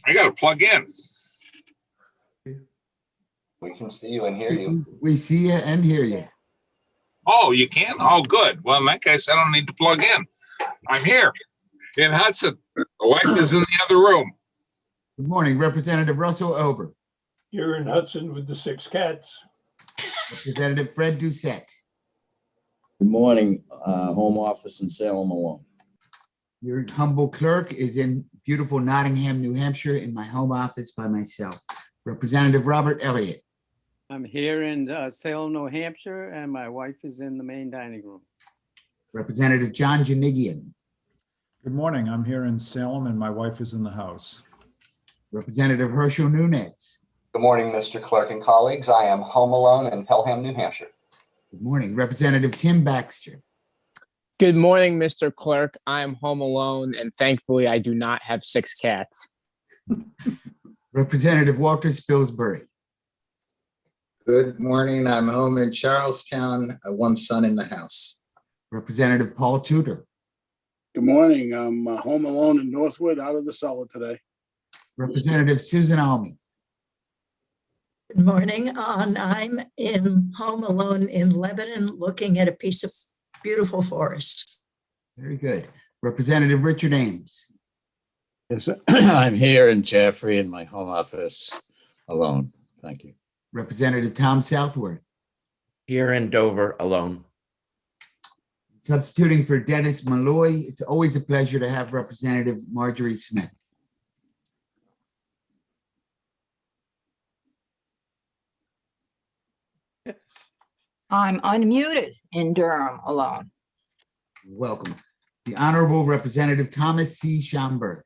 I got to plug in. We can see you and hear you. We see you and hear you. Oh, you can? Oh, good. Well, in that case, I don't need to plug in. I'm here in Hudson. The wife is in the other room. Good morning, Representative Russell Ober. Here in Hudson with the 6 cats. Representative Fred Doucette. Good morning, home office in Salem alone. Your humble clerk is in beautiful Nottingham, New Hampshire, in my home office by myself. Representative Robert Elliott. I'm here in Salem, New Hampshire, and my wife is in the main dining room. Representative John Janigian. Good morning. I'm here in Salem and my wife is in the house. Representative Herschel Nunez. Good morning, Mr. Clerk and colleagues. I am home alone in Pelham, New Hampshire. Good morning, Representative Tim Baxter. Good morning, Mr. Clerk. I'm home alone, and thankfully, I do not have 6 cats. Representative Walter Spilsbury. Good morning. I'm home in Charlestown, one son in the house. Representative Paul Tudor. Good morning. I'm home alone in Northwood, out of the cellar today. Representative Susan Almy. Good morning. I'm in home alone in Lebanon, looking at a piece of beautiful forest. Very good. Representative Richard Ames. Yes, I'm here in Jaffrey in my home office alone. Thank you. Representative Tom Southworth. Here in Dover alone. Substituting for Dennis Malloy, it's always a pleasure to have Representative Marjorie Smith. I'm unmuted in Durham alone. Welcome. The Honorable Representative Thomas C. Schomburg.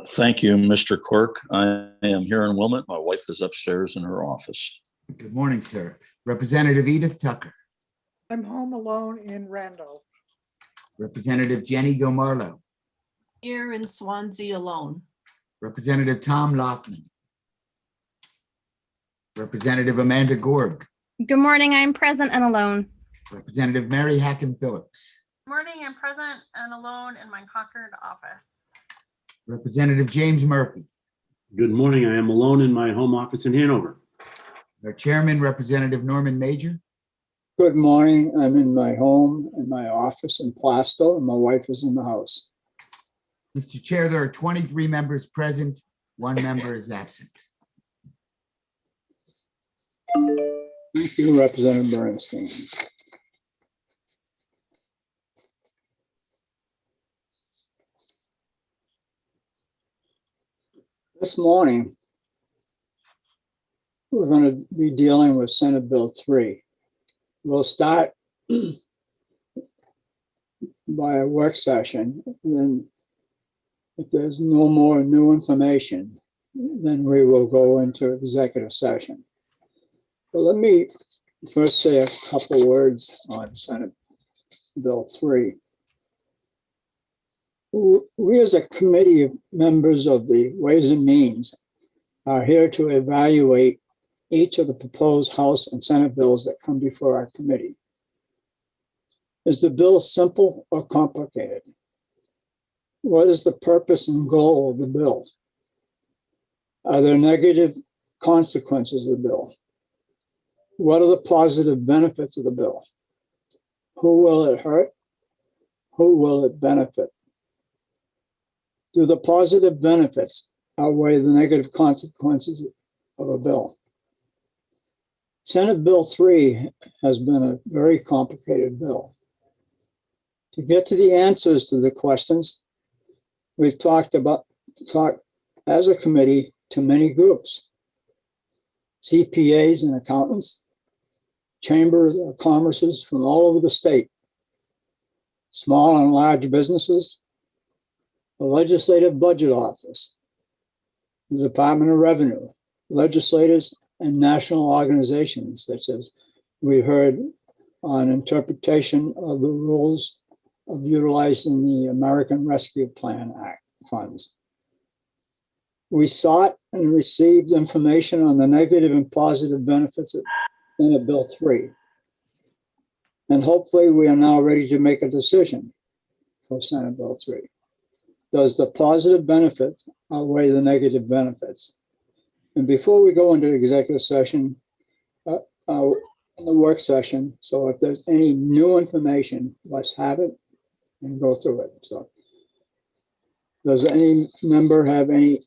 Thank you, Mr. Clerk. I am here in Wilmot. My wife is upstairs in her office. Good morning, sir. Representative Edith Tucker. I'm home alone in Randolph. Representative Jenny Gomarlo. Here in Swansea alone. Representative Tom Laufman. Representative Amanda Gorg. Good morning. I'm present and alone. Representative Mary Hacken Phillips. Good morning. I'm present and alone in my Concord office. Representative James Murphy. Good morning. I am alone in my home office in Hanover. Our chairman, Representative Norman Major. Good morning. I'm in my home, in my office in Plasto, and my wife is in the house. Mr. Chair, there are 23 members present. 1 member is absent. Thank you, Representative Bernstein. This morning, we're going to be dealing with Senate Bill 3. We'll start by a work session, and then if there's no more new information, then we will go into executive session. But let me first say a couple words on Senate Bill 3. We as a committee of members of the Ways and Means are here to evaluate each of the proposed House and Senate bills that come before our committee. Is the bill simple or complicated? What is the purpose and goal of the bill? Are there negative consequences of the bill? What are the positive benefits of the bill? Who will it hurt? Who will it benefit? Do the positive benefits outweigh the negative consequences of a bill? Senate Bill 3 has been a very complicated bill. To get to the answers to the questions, we've talked as a committee to many groups: CPAs and accountants, chambers of commerces from all over the state, small and large businesses, the Legislative Budget Office, the Department of Revenue, legislators, and national organizations, such as we heard on interpretation of the rules of utilizing the American Rescue Plan Act funds. We sought and received information on the negative and positive benefits of Senate Bill 3. And hopefully we are now ready to make a decision for Senate Bill 3. Does the positive benefits outweigh the negative benefits. And before we go into executive session, in the work session, so if there's any new information, let's have it and go through it. So does any member have any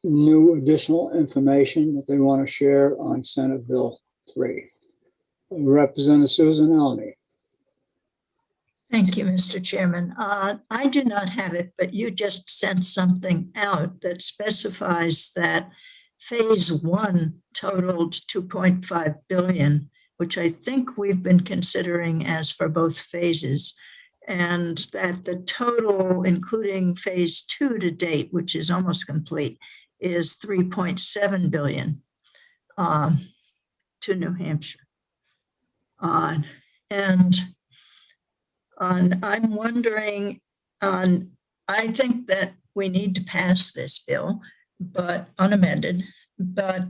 new additional information that they want to share on Senate Bill 3? Representative Susan Alney. Thank you, Mr. Chairman. I do not have it, but you just sent something out that specifies that phase one totaled 2.5 billion, which I think we've been considering as for both phases, and that the total, including phase two to date, which is almost complete, is 3.7 billion to New Hampshire. And I'm wondering, I think that we need to pass this bill, but unamended, but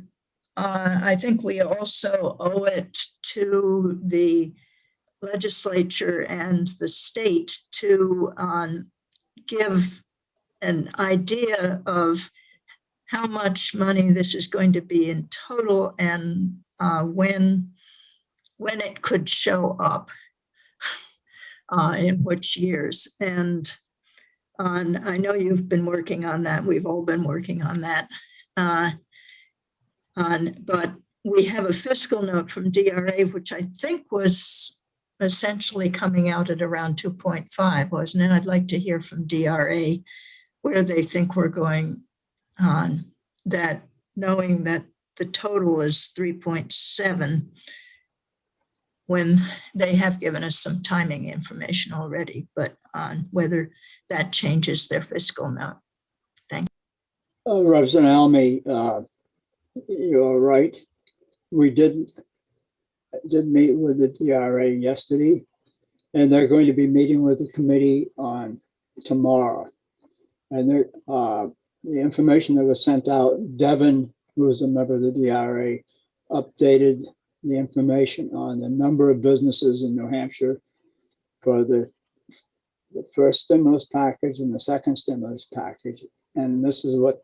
I think we also owe it to the legislature and the state to give an idea of how much money this is going to be in total and when it could show up. In which years. And I know you've been working on that. We've all been working on that. But we have a fiscal note from DRA, which I think was essentially coming out at around 2.5, wasn't it? I'd like to hear from DRA where they think we're going on that, knowing that the total is 3.7. when they have given us some timing information already, but on whether that changes their fiscal note. Thank you. Representative Almy, you're right. We did meet with the DRA yesterday, and they're going to be meeting with the committee on tomorrow. And the information that was sent out, Devin, who is a member of the DRA, updated the information on the number of businesses in New Hampshire for the first stimulus package and the second stimulus package. And this is what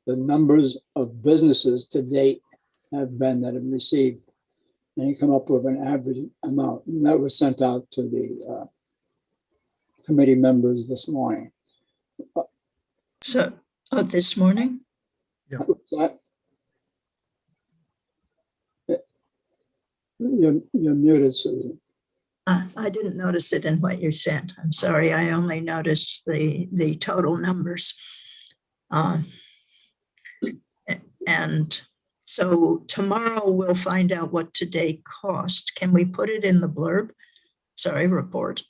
the numbers of businesses to date have been that have received. And you come up with an average amount. And that was sent out to the committee members this morning. So, this morning? Yeah. You're muted, Susan. I didn't notice it in what you sent. I'm sorry. I only noticed the total numbers. And so tomorrow we'll find out what today cost. Can we put it in the blurb? Sorry, report.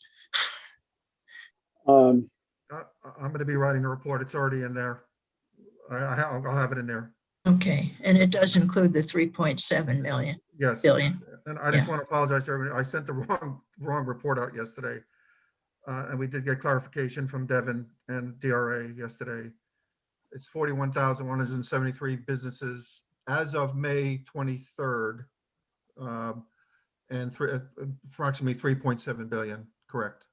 I'm going to be writing a report. It's already in there. I'll have it in there. Okay, and it does include the 3.7 million. Yes. Billion. And I just want to apologize to everybody. I sent the wrong report out yesterday. And we did get clarification from Devin and DRA yesterday. It's 41,173 businesses as of May 23rd. And approximately 3.7 billion, correct.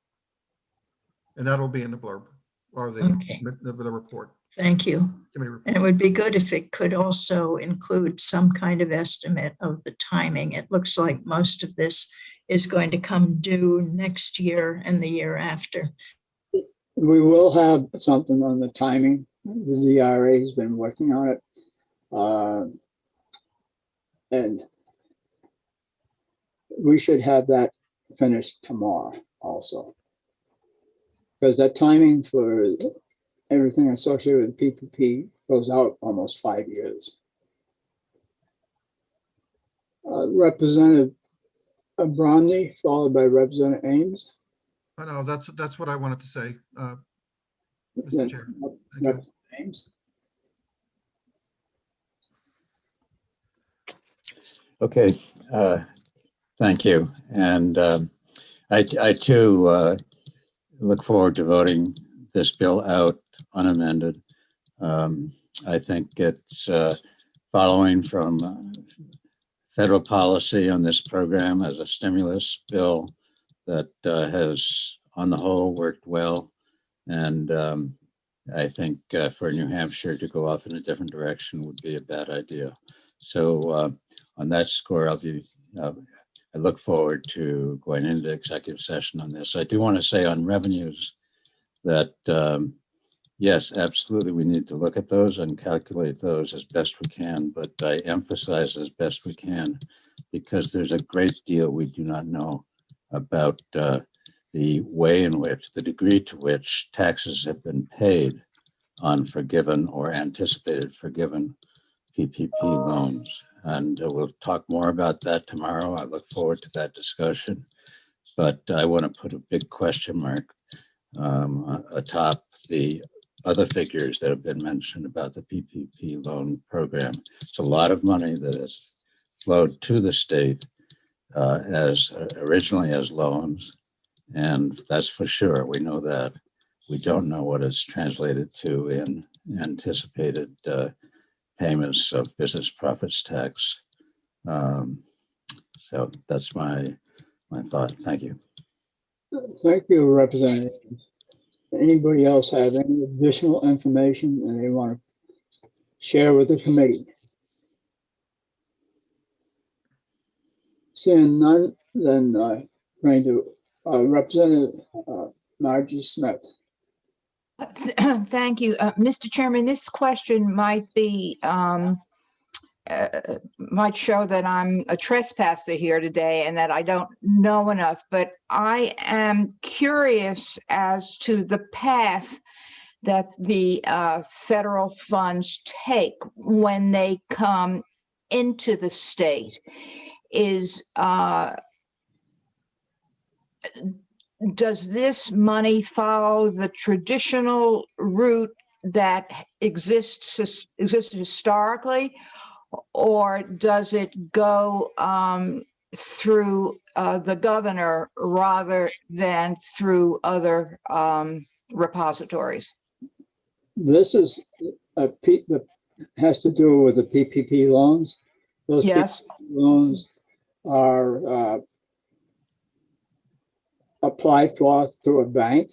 And that'll be in the blurb or the report. Thank you. And it would be good if it could also include some kind of estimate of the timing. It looks like most of this is going to come due next year and the year after. We will have something on the timing. The DRA has been working on it. And we should have that finished tomorrow also. Because that timing for everything associated with PPP goes out almost 5 years. Representative Bromley, followed by Representative Ames. I know that's what I wanted to say, Mr. Chair. Representative Ames. Okay, thank you. And I too look forward to voting this bill out unamended. I think it's following from federal policy on this program as a stimulus bill that has, on the whole, worked well. And I think for New Hampshire to go off in a different direction would be a bad idea. So on that score, I look forward to going into executive session on this. I do want to say on revenues that yes, absolutely, we need to look at those and calculate those as best we can, but I emphasize as best we can because there's a great deal we do not know about the way in which, the degree to which taxes have been paid on forgiven or anticipated forgiven PPP loans. And we'll talk more about that tomorrow. I look forward to that discussion. But I want to put a big question mark atop the other figures that have been mentioned about the PPP loan program. It's a lot of money that has flowed to the state as originally as loans. And that's for sure. We know that. We don't know what it's translated to in anticipated payments of business profits tax. So that's my thought. Thank you. Thank you, Representative. Anybody else have any additional information that they want to share with the committee? Seeing none, then I'm going to Representative Margie Smith. Thank you. Mr. Chairman, this question might be, might show that I'm a trespasser here today and that I don't know enough, but I am curious as to the path that the federal funds take when they come into the state. Does this money follow the traditional route that existed historically, or does it go through the governor rather than through other repositories? This is that has to do with the PPP loans. Those yes. PPP loans are applied for through a bank,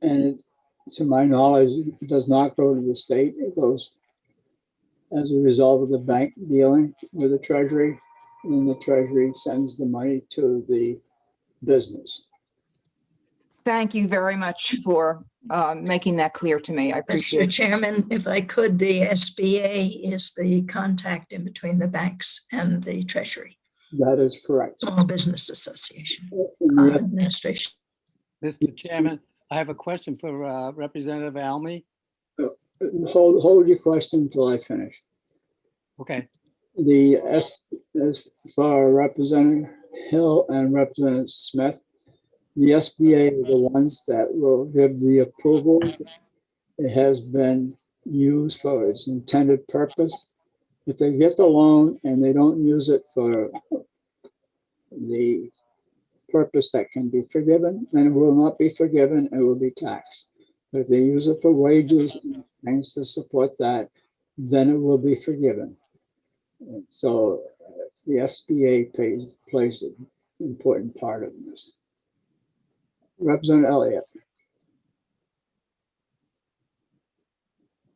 and to my knowledge, it does not go to the state. It goes as a result of the bank dealing with the Treasury, and the Treasury sends the money to the business. Thank you very much for making that clear to me. I appreciate it. Mr. Chairman, if I could, the SBA is the contact in between the banks and the Treasury. That is correct. Small Business Association Administration. Mr. Chairman, I have a question for Representative Almy. Hold your question until I finish. Okay. As for Representative Hill and Representative Smith, the SBA are the ones that will give the approval. It has been used for its intended purpose. If they get the loan and they don't use it for the purpose that can be forgiven, then it will not be forgiven, it will be taxed. But if they use it for wages and things to support that, then it will be forgiven. And so the SBA plays an important part of this. Representative Elliott.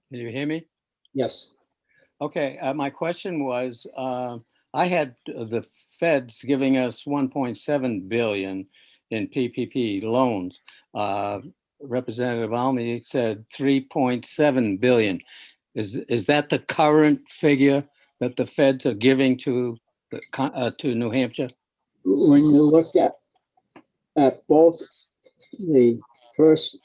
Can you hear me? Yes. Okay, my question was, I had the feds giving us 1.7 billion in PPP loans. Representative Almy said 3.7 billion. Is that the current figure that the feds are giving to New Hampshire? When you look at both the first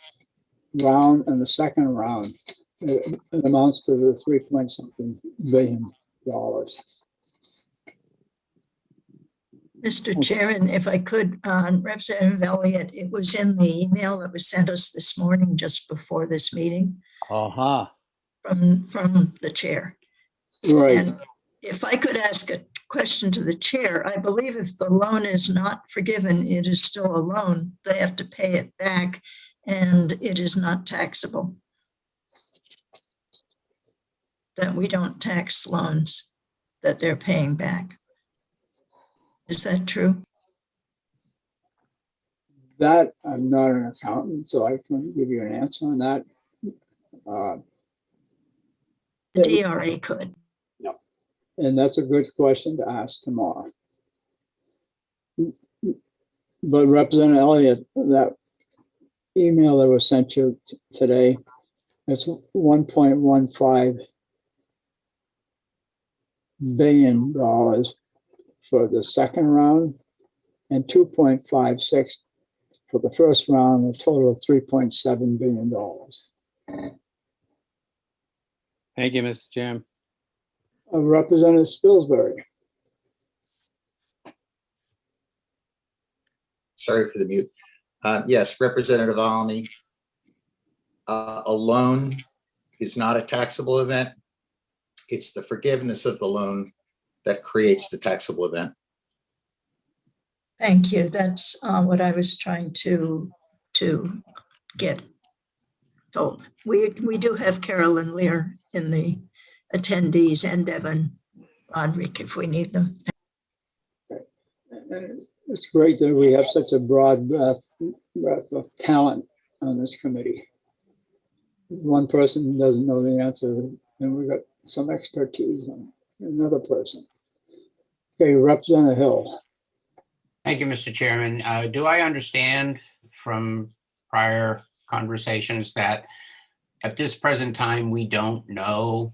round and the second round, it amounts to the 3-point-something billion dollars. Mr. Chairman, if I could, Representative Elliott, it was in the email that was sent us this morning just before this meeting. Uh-huh. From the chair. Right. And if I could ask a question to the chair, I believe if the loan is not forgiven, it is still a loan. They have to pay it back and it is not taxable. That we don't tax loans that they're paying back. Is that true? That, I'm not an accountant, so I couldn't give you an answer on that. The DRA could. And that's a good question to ask tomorrow. But Representative Elliott, that email that was sent you today, it's $1.15 billion for the second round and 2.56 for the first round, a total of $3.7 billion. Thank you, Mr. Chairman. Representative Spilsbury. Sorry for the mute. Yes, Representative Almy. A loan is not a taxable event. It's the forgiveness of the loan that creates the taxable event. Thank you. That's what I was trying to get told. We do have Carolyn Lear in the attendees and Devin Roderick if we need them. It's great that we have such a broad breadth of talent on this committee. One person doesn't know the answer, and we've got some expertise on another person. Okay, Representative Hill. Thank you, Mr. Chairman. Do I understand from prior conversations that at this present time, we don't know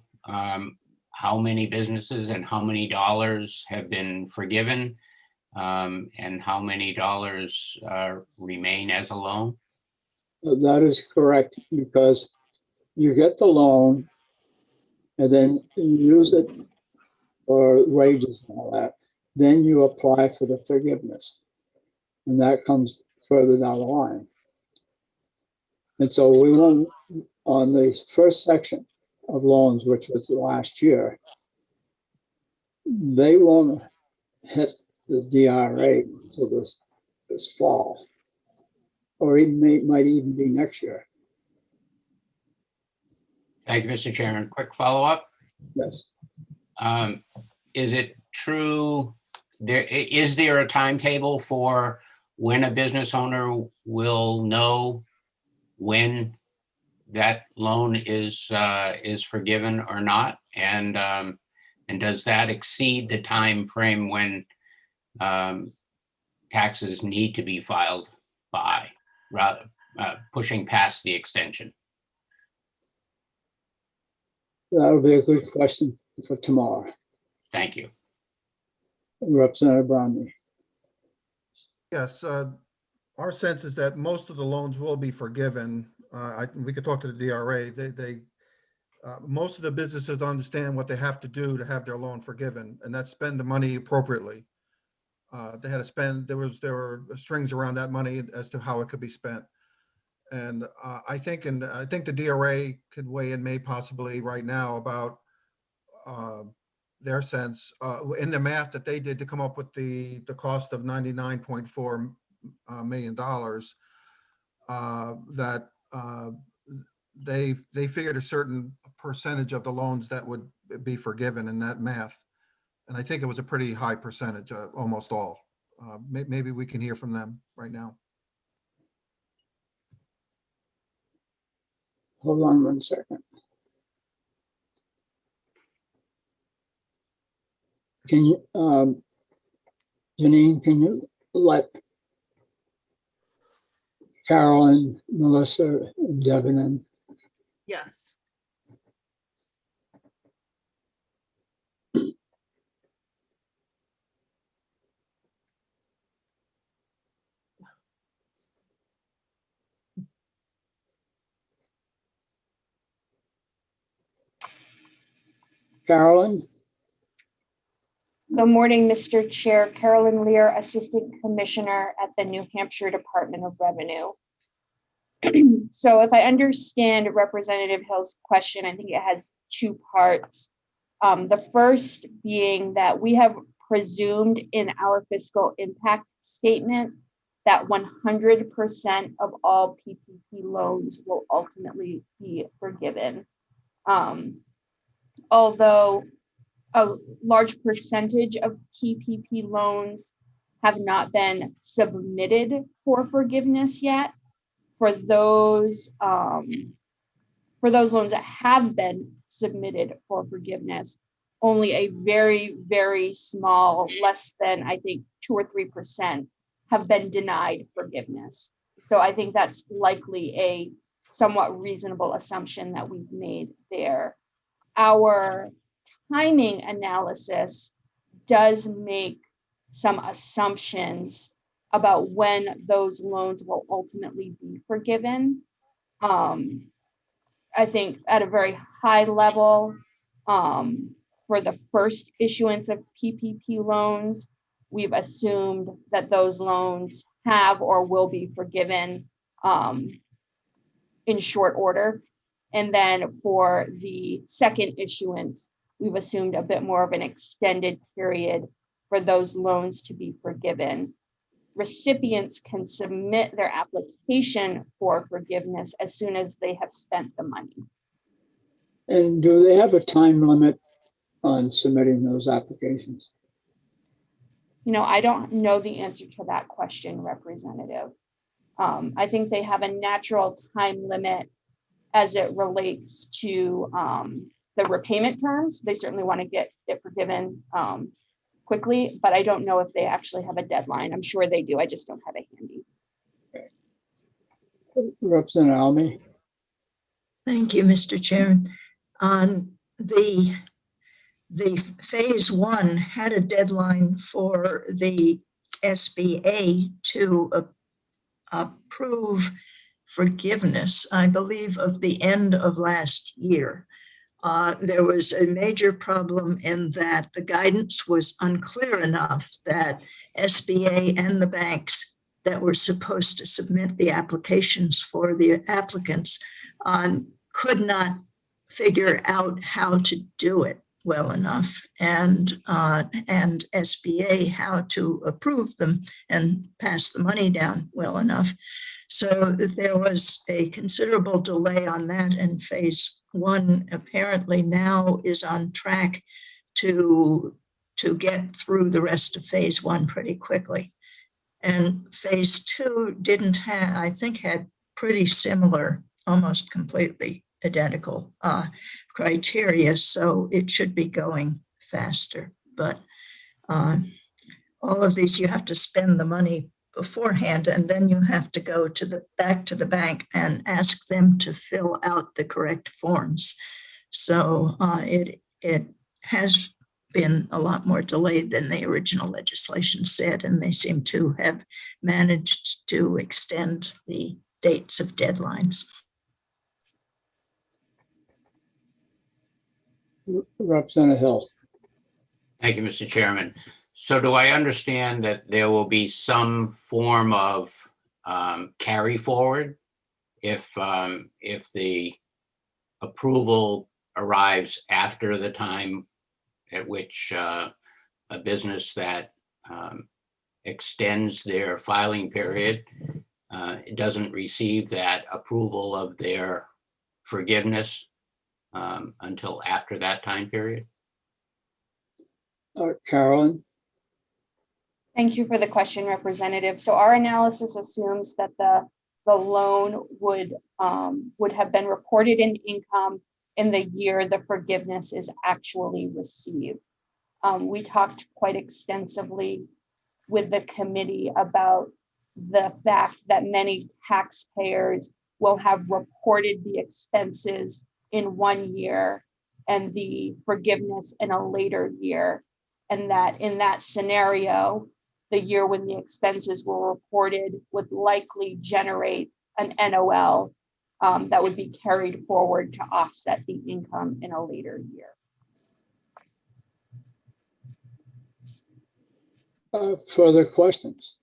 how many businesses and how many dollars have been forgiven and how many dollars remain as a loan? That is correct, because you get the loan and then you use it for wages and all that. Then you apply for the forgiveness, and that comes further down the line. And so we won't, on the first section of loans, which was last year, they won't hit the DRA until this fall, or it might even be next year. Thank you, Mr. Chairman. Quick follow-up. Yes. Is it true, is there a timetable for when a business owner will know when that loan is forgiven or not? And does that exceed the time frame when taxes need to be filed by, rather pushing past the extension? That'll be a good question for tomorrow. Thank you. Representative Bromley. Yes, our sense is that most of the loans will be forgiven. We could talk to the DRA. Most of the businesses don't understand what they have to do to have their loan forgiven, and that's spend the money appropriately. They had to spend, there were strings around that money as to how it could be spent. And I think the DRA could weigh in, may possibly right now, about their sense in the math that they did to come up with the cost of $99.4 million, that they figured a certain percentage of the loans that would be forgiven in that math. And I think it was a pretty high percentage, almost all. Maybe we can hear from them right now. Hold on 1 second. Can you, Janine, can you let Carolyn, Melissa, and Devin in? Yes. Carolyn? Good morning, Mr. Chair. Carolyn Lear, Assistant Commissioner at the New Hampshire Department of Revenue. So if I understand Representative Hill's question, I think it has two parts. The first being that we have presumed in our fiscal impact statement that 100% of all PPP loans will ultimately be forgiven. Although a large percentage of PPP loans have not been submitted for forgiveness yet. For those loans that have been submitted for forgiveness, only a very, very small, less than, I think, 2 or 3% have been denied forgiveness. So I think that's likely a somewhat reasonable assumption that we've made there. Our timing analysis does make some assumptions about when those loans will ultimately be forgiven. I think at a very high level, for the first issuance of PPP loans, we've assumed that those loans have or will be forgiven in short order. And then for the second issuance, we've assumed a bit more of an extended period for those loans to be forgiven. Recipients can submit their application for forgiveness as soon as they have spent the money. And do they have a time limit on submitting those applications? You know, I don't know the answer to that question, Representative. I think they have a natural time limit as it relates to the repayment terms. They certainly want to get it forgiven quickly, but I don't know if they actually have a deadline. I'm sure they do. I just don't have it handy. Representative Almy. Thank you, Mr. Chairman. On the phase one had a deadline for the SBA to approve forgiveness, I believe, of the end of last year. There was a major problem in that the guidance was unclear enough that SBA and the banks that were supposed to submit the applications for the applicants could not figure out how to do it well enough, and SBA how to approve them and pass the money down well enough. So there was a considerable delay on that, and phase one apparently now is on track to get through the rest of phase one pretty quickly. And phase two didn't have, I think, had pretty similar, almost completely identical criteria, so it should be going faster. But all of these, you have to spend the money beforehand, and then you have to go back to the bank and ask them to fill out the correct forms. So it has been a lot more delayed than the original legislation said, and they seem to have managed to extend the dates of deadlines. Representative Hill. Thank you, Mr. Chairman. So do I understand that there will be some form of carry forward if the approval arrives after the time at which a business that extends their filing period doesn't receive that approval of their forgiveness until after that time period? Carolyn. Thank you for the question, Representative. So our analysis assumes that the loan would have been reported in income in the year the forgiveness is actually received. We talked quite extensively with the committee about the fact that many taxpayers will have reported the expenses in one year and the forgiveness in a later year. And that in that scenario, the year when the expenses were reported would likely generate an NOL that would be carried forward to offset the income in a later year. Further questions?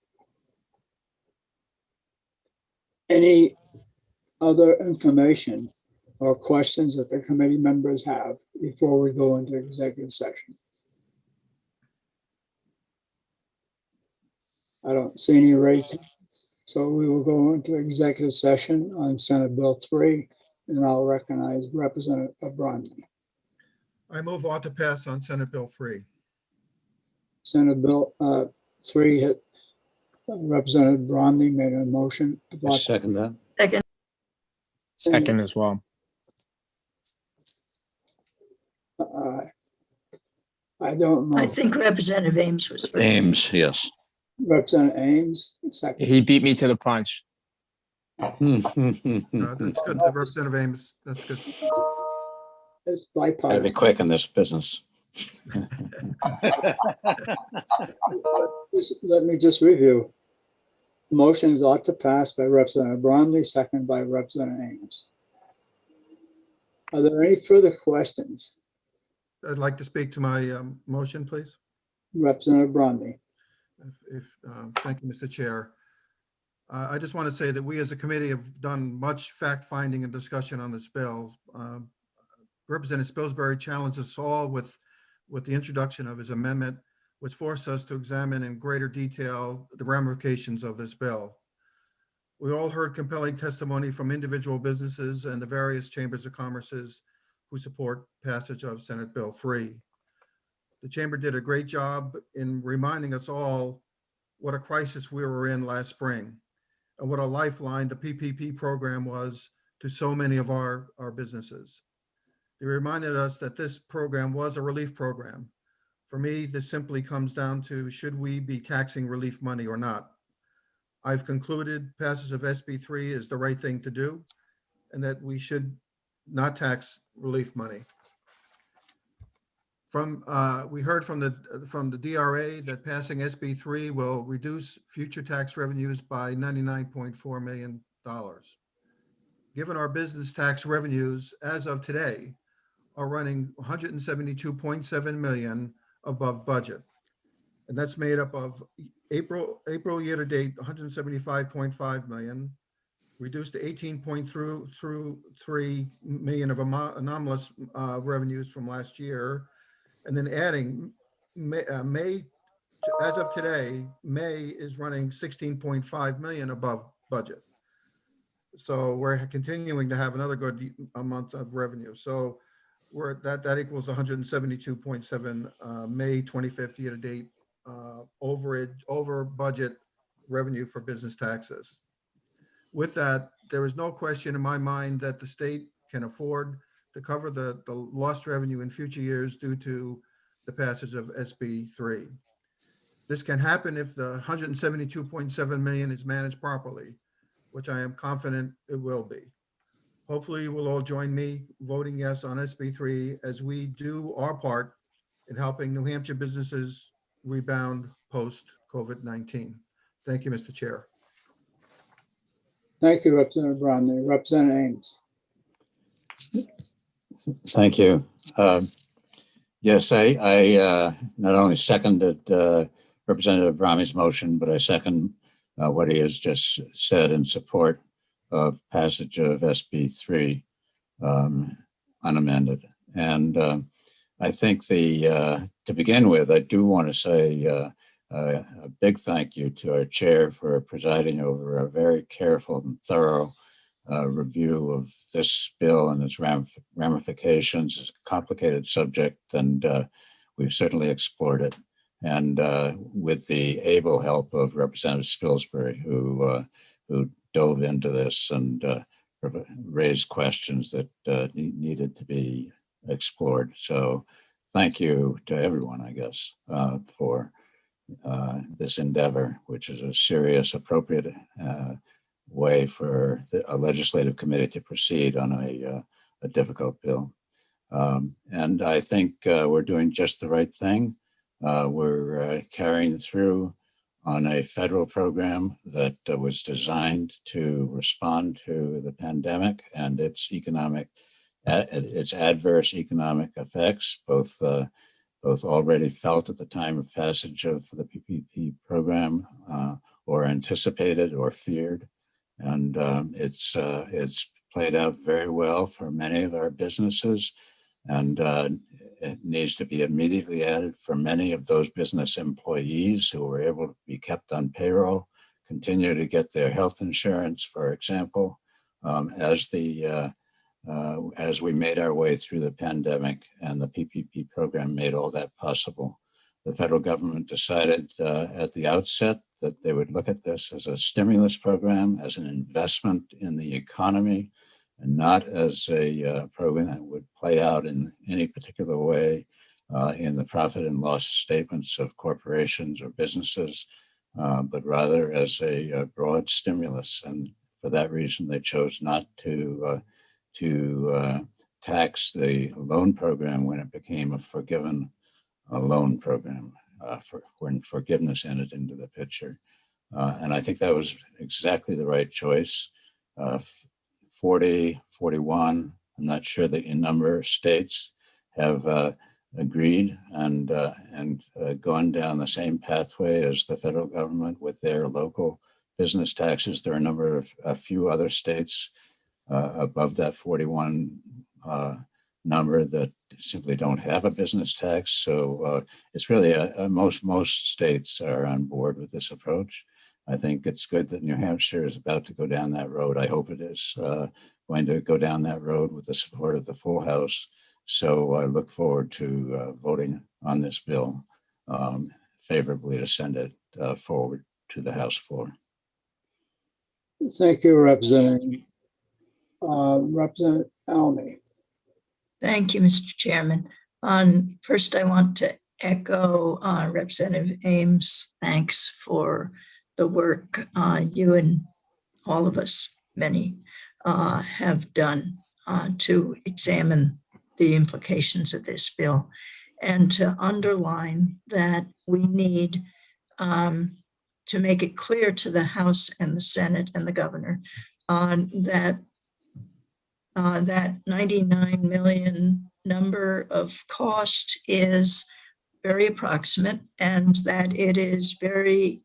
Any other information or questions that the committee members have before we go into executive session? I don't see any raised hands, so we will go into executive session on Senate Bill 3, and I'll recognize Representative Bronson. I move on to pass on Senate Bill 3. Senate Bill 3 Representative Bromley made a motion I about. second that. Second, Second as well. I don't know. I think Representative Ames was first. Ames, yes. Representative Ames, second. He beat me to the punch. That's good. Representative Ames, that's good. It's Gotta bipartisan. be quick in this business. Let me just review. Motions ought to pass by Representative Bromley, second by Representative Ames. Are there any further questions? I'd like to speak to my motion, please. Representative Bromley. Thank you, Mr. Chair. I just want to say that we as a committee have done much fact-finding and discussion on this bill. Representative Spilsbury challenged us all with the introduction of his amendment, which forced us to examine in greater detail the ramifications of this bill. We all heard compelling testimony from individual businesses and the various chambers of commerces who support passage of Senate Bill 3. The chamber did a great job in reminding us all what a crisis we were in last spring and what a lifeline the PPP program was to so many of our businesses. They reminded us that this program was a relief program. For me, this simply comes down to, should we be taxing relief money or not? I've concluded passage of SB 3 is the right thing to do and that we should not tax relief money. We heard from the DRA that passing SB 3 will reduce future tax revenues by $99.4 million. Given our business tax revenues as of today are running 172.7 million above budget. And that's made up of April year-to-date, 175.5 million, reduced to 18.3 million of anomalous revenues from last year, and then adding May, as of today, May is running 16.5 million above budget. So we're continuing to have another good month of revenue. So that equals 172.7 May 25th year-to-date over budget revenue for business taxes. With that, there is no question in my mind that the state can afford to cover the lost revenue in future years due to the passage of SB 3. This can happen if the 172.7 million is managed properly, which I am confident it will be. Hopefully you will all join me voting yes on SB 3 as we do our part in helping New Hampshire businesses rebound post-COVID-19. Thank you, Mr. Chair. Thank you, Representative Bromley. Representative Ames. Thank you. Yes, I not only seconded Representative Bromley's motion, but I second what he has just said in support of passage of SB 3 unamended. And I think to begin with, I do want to say a big thank you to our chair for presiding over a very careful and thorough review of this bill and its ramifications. It's a complicated subject, and we've certainly explored it. And with the able help of Representative Spilsbury, who dove into this and raised questions that needed to be explored. So thank you to everyone, I guess, for this endeavor, which is a serious, appropriate way for a legislative committee to proceed on a difficult bill. And I think we're doing just the right thing. We're carrying through on a federal program that was designed to respond to the pandemic and its adverse economic effects, both already felt at the time of passage of the PPP program, or anticipated or feared. And it's played out very well for many of our businesses, and it needs to be immediately added for many of those business employees who were able to be kept on payroll, continue to get their health insurance, for example, as we made our way through the pandemic, and the PPP program made all that possible. the federal government decided at the outset that they would look at this as a stimulus program, as an investment in the economy, and not as a program that would play out in any particular way in the profit and loss statements of corporations or businesses, but rather as a broad stimulus. And for that reason, they chose not to tax the loan program when it became a forgiven loan program, when forgiveness entered into the picture. And I think that was exactly the right choice. 40, 41, I'm not sure the number of states have agreed and gone down the same pathway as the federal government with their local business taxes. There are a few other states above that 41 number that simply don't have a business tax. So it's really most states are on board with this approach. I think it's good that New Hampshire is about to go down that road. I hope it is going to go down that road with the support of the full House. So I look forward to voting on this bill favorably to send it forward to the House floor. Thank you, Representative. Representative Almy. Thank you, Mr. Chairman. First, I want to echo Representative Ames' thanks for the work you and all of us, many, have done to examine the implications of this bill and to underline that we need to make it clear to the House and the Senate and the governor that 99 million number of cost is very approximate, and that it is very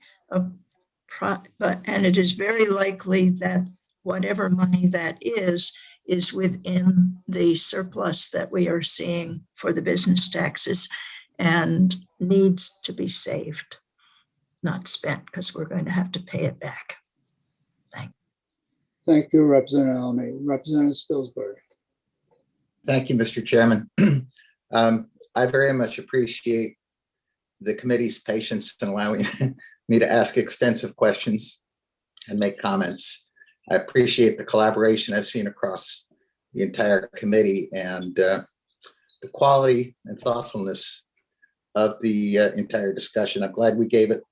likely that whatever money that is within the surplus that we are seeing for the business taxes and needs to be saved, not spent, because we're going to have to pay it back. Thank you, Representative Almy. Representative Spilsbury. Thank you, Mr. Chairman. I very much appreciate the committee's patience in allowing me to ask extensive questions and make comments. I appreciate the collaboration I've seen across the entire committee and the quality and thoughtfulness of the entire discussion. I'm glad we gave it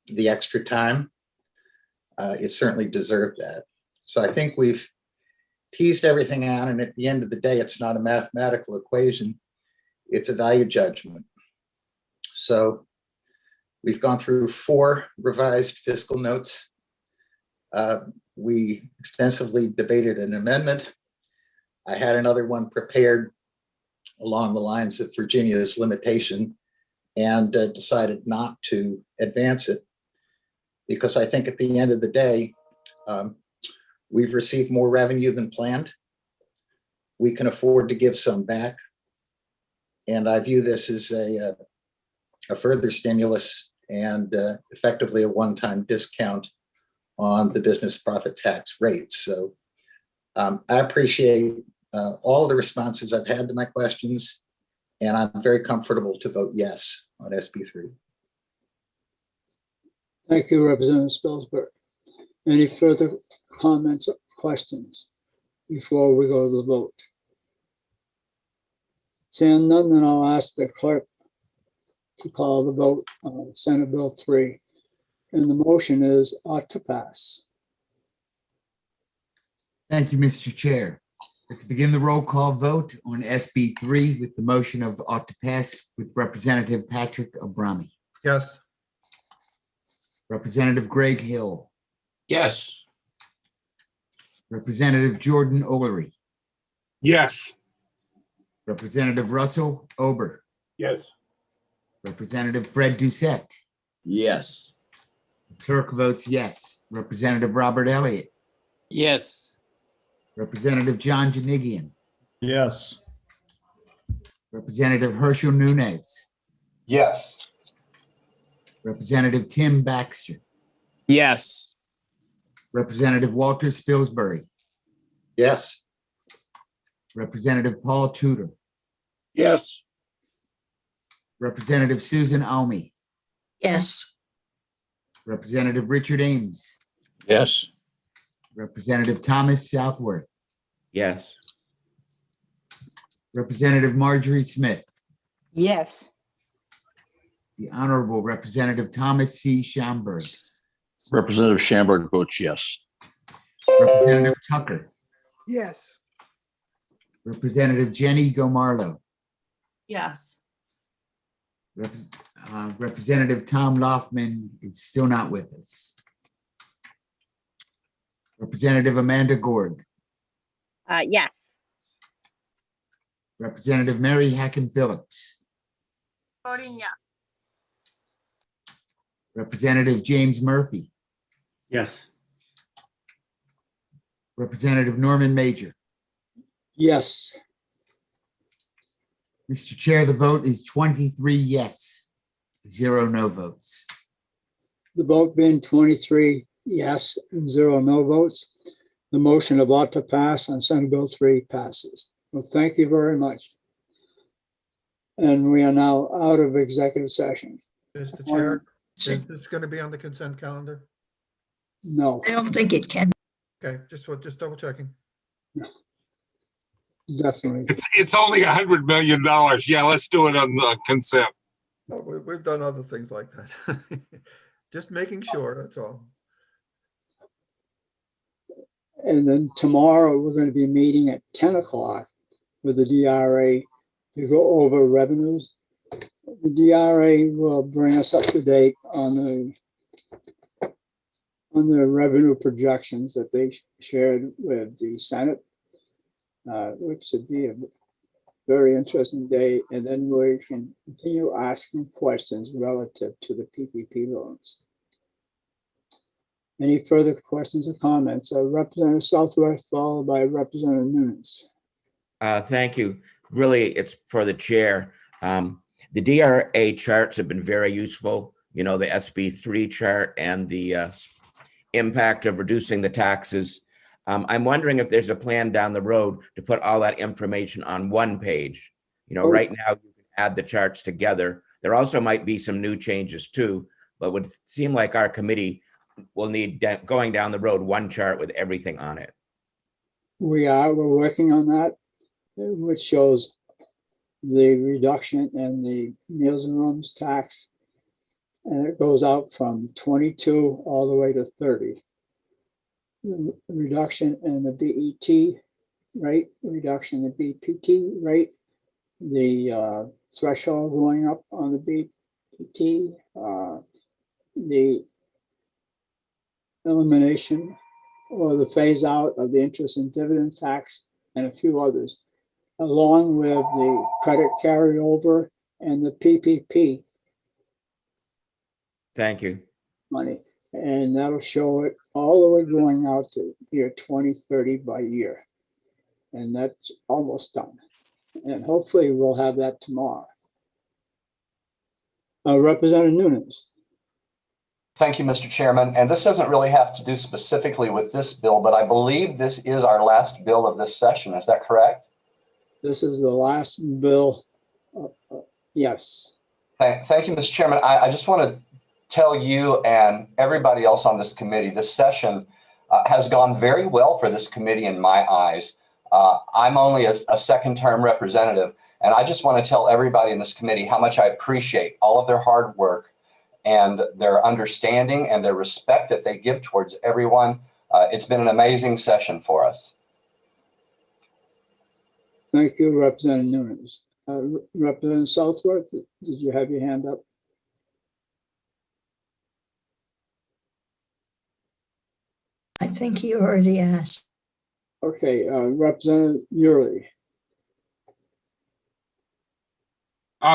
the extra time. It certainly deserved that. So I think we've teased everything out, and at the end of the day, it's not a mathematical equation, it's a value judgment. So we've gone through 4 revised fiscal notes. We extensively debated an amendment. I had another one prepared along the lines of Virginia's limitation and decided not to advance it because I think at the end of the day, we've received more revenue than planned. We can afford to give some back. And I view this as a further stimulus and effectively a one-time discount on the business profit tax rate. So I appreciate all the responses I've had to my questions, and I'm very comfortable to vote yes on SB3. Thank you, Representative Spilsbury. Any further comments or questions before we go to the vote? Seeing none, then I'll ask the clerk to call the vote on Senate Bill 3. And the motion is ought to pass. Thank you, Mr. Chair. Let's begin the roll call vote on SB3 with the motion of ought to pass with Representative Patrick Abrami. Yes. Representative Greg Hill. Yes. Representative Jordan O'Leary. Yes. Representative Russell Ober. Yes. Representative Fred Doucette. Yes. Clerk votes yes. Representative Robert Elliott. Yes. Representative John Janigian. Yes. Representative Herschel Nunez. Yes. Representative Tim Baxter. Yes. Representative Walter Spilsbury. Yes. Representative Paul Tudor. Yes. Representative Susan Almy, Yes. Representative Richard Ames, Yes. Representative Thomas Southworth, Yes. Representative Marjorie Smith, Yes. the Honorable Representative Thomas C. Schaumburg, Representative Shamberg votes yes. Representative Tucker, Yes. Representative Jenny Gomarlo, Yes. Representative Tom Loffman is still not with us. Representative Amanda Gorg, Yes. Representative Mary Hacken Phillips, Voting yes. Representative James Murphy, Yes. Representative Norman Major. Yes. Mr. Chair, the vote is 23 yes, 0 no votes. The vote being 23 yes and 0 no votes, the motion of ought to pass on Senate Bill 3 passes. Well, thank you very much. And we are now out of executive session. Mr. Chair, is this going to be on the consent calendar? No, I don't think it can. Okay, just double checking. definitely. It's only $100 million. Yeah, let's do it on consent. Oh, we've done other things like that. Just making sure, that's all. And then tomorrow, we're going to be meeting at 10 o'clock with the DRA to go over revenues. The DRA will bring us up to date on the revenue projections that they shared with the Senate, which would be a very interesting day. And then we can continue asking questions relative to the PPP loans. Any further questions or comments? Representative Southworth, followed by Representative Nunes. Thank you. Really, it's for the chair. The DRA charts have been very useful. You know, the SB3 chart and the impact of reducing the taxes. I'm wondering if there's a plan down the road to put all that information on one page. You know, right now you can add the charts together. There also might be some new changes too, but would seem like our committee will need going down the road one chart with everything on it. We're working on that, which shows the reduction in the meals and rooms tax. And it goes out from 22 all the way to 30. The reduction in the BET rate, reduction in the BPT rate, the threshold going up on the BPT, the elimination or the phase out of the interest and dividend tax, and a few others, along with the credit carryover and the PPP Thank you. money. And that'll show it all the way going out to year 2030 by year. And that's almost done. And hopefully we'll have that tomorrow. Representative Nunes. Thank you, Mr. Chairman. And this doesn't really have to do specifically with this bill, but I believe this is our last bill of this session. Is that correct? This is the last bill. Yes. Thank you, Mr. Chairman. I just want to tell you and everybody else on this committee, this session has gone very well for this committee in my eyes. I'm only a second-term representative, and I just want to tell everybody in this committee how much I appreciate all of their hard work and their understanding and their respect that they give towards everyone. It's been an amazing session for us. Thank you, Representative Nunes. Representative Southworth, did you have your hand up? I think he already asked. Okay, Representative Yurley.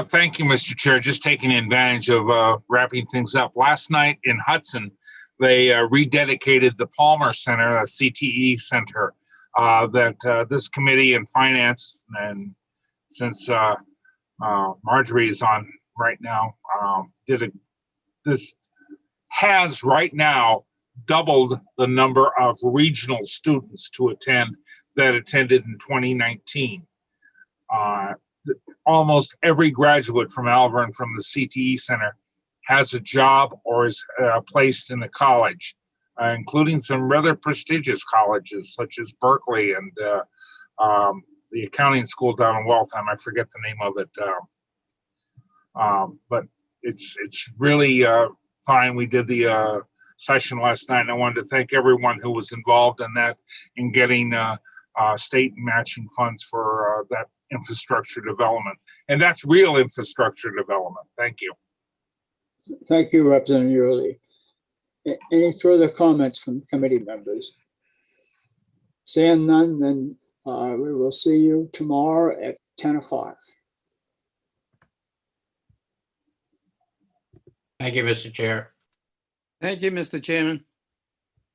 Thank you, Mr. Chair. Just taking advantage of wrapping things up. Last night in Hudson, they rededicated the Palmer Center, a CTE center that this committee and finance, and since Marjorie is on right now, this has right now doubled the number of regional students to attend that attended in 2019. almost every graduate from Alvern from the CTE Center has a job or is placed in a college, including some rather prestigious colleges such as Berkeley and the accounting school down in Waltham. I forget the name of it. But it's really fine. We did the session last night, and I wanted to thank everyone who was involved in that, in getting state matching funds for that infrastructure development. And that's real infrastructure development. Thank you. Thank you, Representative Yurley. Any further comments from committee members? Seeing none, then we will see you tomorrow at 10 o'clock. Thank you, Mr. Chair. Thank you, Mr. Chairman.